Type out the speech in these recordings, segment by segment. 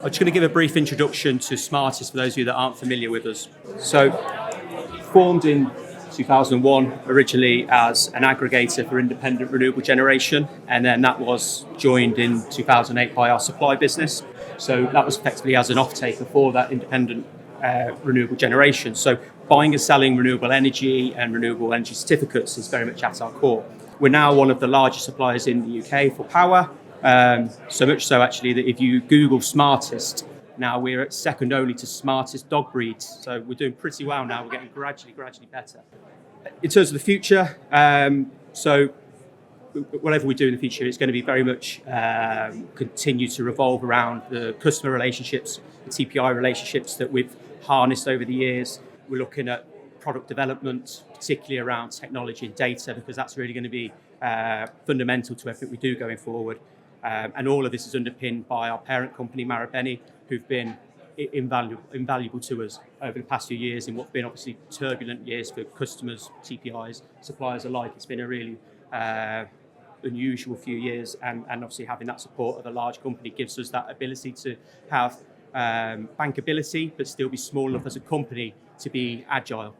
I'm just going to give a brief introduction to Smartest for those of you that aren't familiar with us. So, formed in 2001 originally as an aggregator for independent renewable generation, and then that was joined in 2008 by our supply business. So that was effectively as an off-taker for that independent renewable generation. So buying and selling renewable energy and renewable energy certificates is very much at our core. We're now one of the largest suppliers in the UK for power. So much so actually that if you Google Smartest, now we're at second only to Smartest dog breeds. So we're doing pretty well now. We're getting gradually better. In terms of the future, so whatever we do in the future, it's going to be very much continue to revolve around the customer relationships, the TPI relationships that we've harnessed over the years. We're looking at product development, particularly around technology and data, because that's really going to be fundamental to everything we do going forward. And all of this is underpinned by our parent company, Marubeni, who've been invaluable to us over the past few years in what's been obviously turbulent years for customers, TPIs, suppliers alike. It's been a really unusual few years, and obviously having that support of a large company gives us that ability to have bankability, but still be small enough as a company to be agile.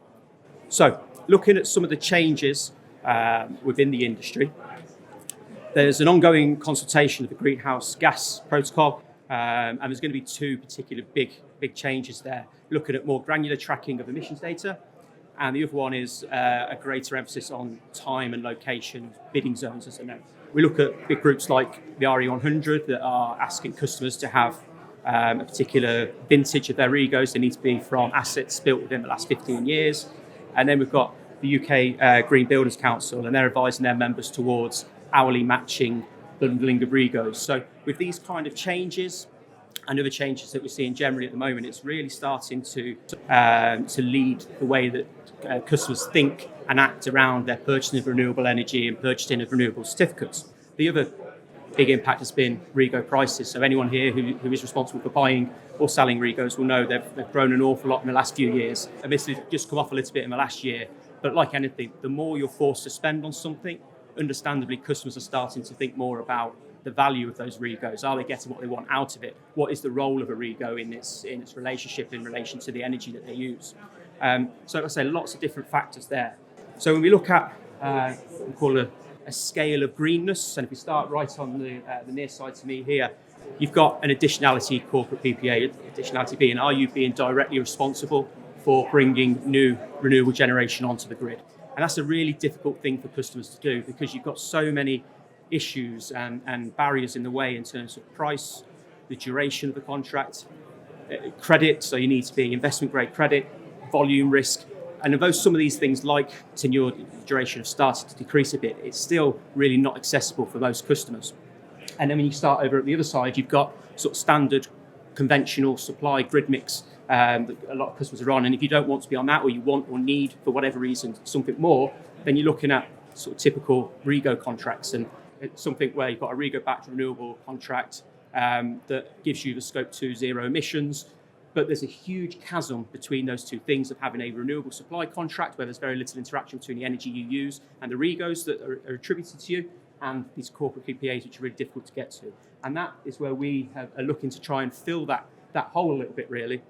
So, looking at some of the changes within the industry, there's an ongoing consultation of the greenhouse gas protocol, and there's going to be two particular big changes there, looking at more granular tracking of emissions data, and the other one is a greater emphasis on time and location bidding zones, as I know. We look at big groups like the RE100 that are asking customers to have a particular vintage of their REGOs. They need to be from assets built within the last 15 years. And then we've got the UK Green Builders Council, and they're advising their members towards hourly matching bundling of REGOs. So with these kind of changes and other changes that we're seeing generally at the moment, it's really starting to lead the way that customers think and act around their purchasing of renewable energy and purchasing of renewable certificates. The other big impact has been REGO prices. So anyone here who is responsible for buying or selling REGOs will know they've grown an awful lot in the last few years. Admittedly, they've just come off a little bit in the last year. But like anything, the more you're forced to spend on something, understandably, customers are starting to think more about the value of those REGOs. Are they getting what they want out of it? What is the role of a REGO in its relationship in relation to the energy that they use? So like I say, lots of different factors there. So when we look at what we call a scale of greenness, and if we start right on the near side to me here, you've got an additionality corporate PPA, additionality being, are you being directly responsible for bringing new renewable generation onto the grid? And that's a really difficult thing for customers to do because you've got so many issues and barriers in the way in terms of price, the duration of the contract, credit, so you need to be investment grade credit, volume risk. And although some of these things like tenure duration have started to decrease a bit, it's still really not accessible for most customers. And then when you start over at the other side, you've got sort of standard conventional supply grid mix that a lot of customers are on. And if you don't want to be on that, or you want or need, for whatever reason, something more, then you're looking at sort of typical REGO contracts, and it's something where you've got a REGO-backed renewable contract that gives you the scope 2 zero emissions. But there's a huge chasm between those two things of having a renewable supply contract where there's very little interaction between the energy you use and the REGOs that are attributed to you, and these corporate PPAs, which are really difficult to get to. And that is where we are looking to try and fill that hole a little bit, really.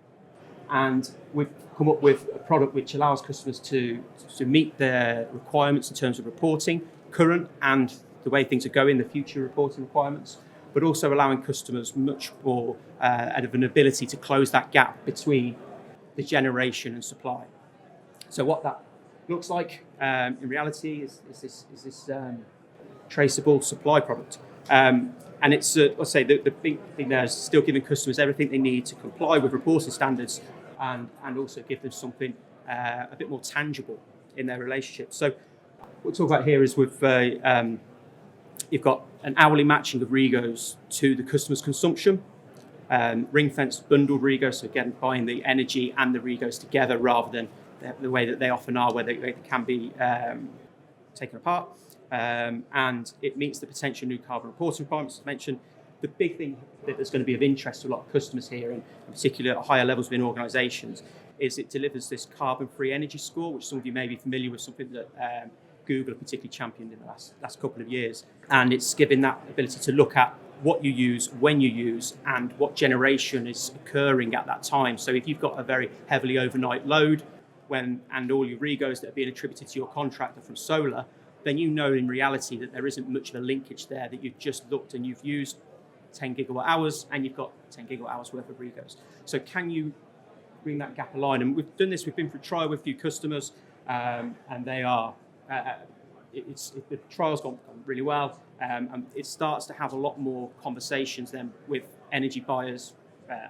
And we've come up with a product which allows customers to meet their requirements in terms of reporting, current and the way things are going, the future reporting requirements, but also allowing customers much more of an ability to close that gap between the generation and supply. So what that looks like in reality is this traceable supply product. And it's, let's say, the big thing there is still giving customers everything they need to comply with reporting standards and also give them something a bit more tangible in their relationship. So what we'll talk about here is you've got an hourly matching of REGOs to the customer's consumption, ring-fenced bundled REGOs, so again, buying the energy and the REGOs together rather than the way that they often are, where they can be taken apart. And it meets the potential new carbon reporting requirements, as mentioned. The big thing that is going to be of interest to a lot of customers here, and in particular at higher levels within organisations, is it delivers this carbon-free energy score, which some of you may be familiar with, something that Google have particularly championed in the last couple of years. And it's giving that ability to look at what you use, when you use, and what generation is occurring at that time. So if you've got a very heavily overnight load, and all your regos that are being attributed to your contractor from solar, then you know in reality that there isn't much of a linkage there, that you've just looked and you've used 10 gigawatt hours and you've got 10 gigawatt hours worth of regos. So can you bring that gap aligned? And we've done this, we've been for a trial with a few customers, and they are, the trial's gone really well, and it starts to have a lot more conversations then with energy buyers,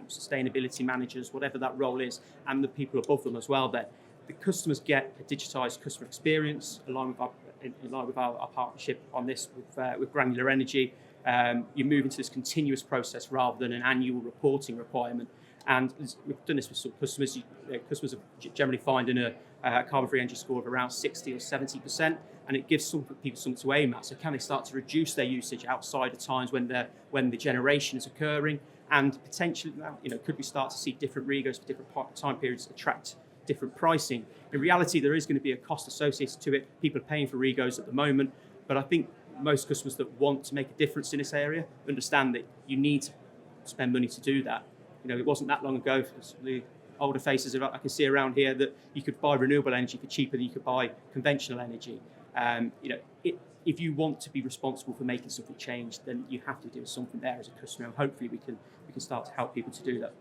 sustainability managers, whatever that role is, and the people above them as well. Then the customers get a digitised customer experience along with our partnership on this with Granular Energy. You move into this continuous process rather than an annual reporting requirement. And we've done this with some customers. Customers are generally finding a carbon-free energy score of around 60 or 70%, and it gives people something to aim at. So can they start to reduce their usage outside of times when the generation is occurring? And potentially, could we start to see different regos for different time periods attract different pricing? In reality, there is going to be a cost associated to it. People are paying for regos at the moment, but I think most customers that want to make a difference in this area understand that you need to spend money to do that. It wasn't that long ago, for the older faces I can see around here, that you could buy renewable energy for cheaper than you could buy conventional energy. If you want to be responsible for making something change, then you have to do something there as a customer, and hopefully we can start to help people to do that.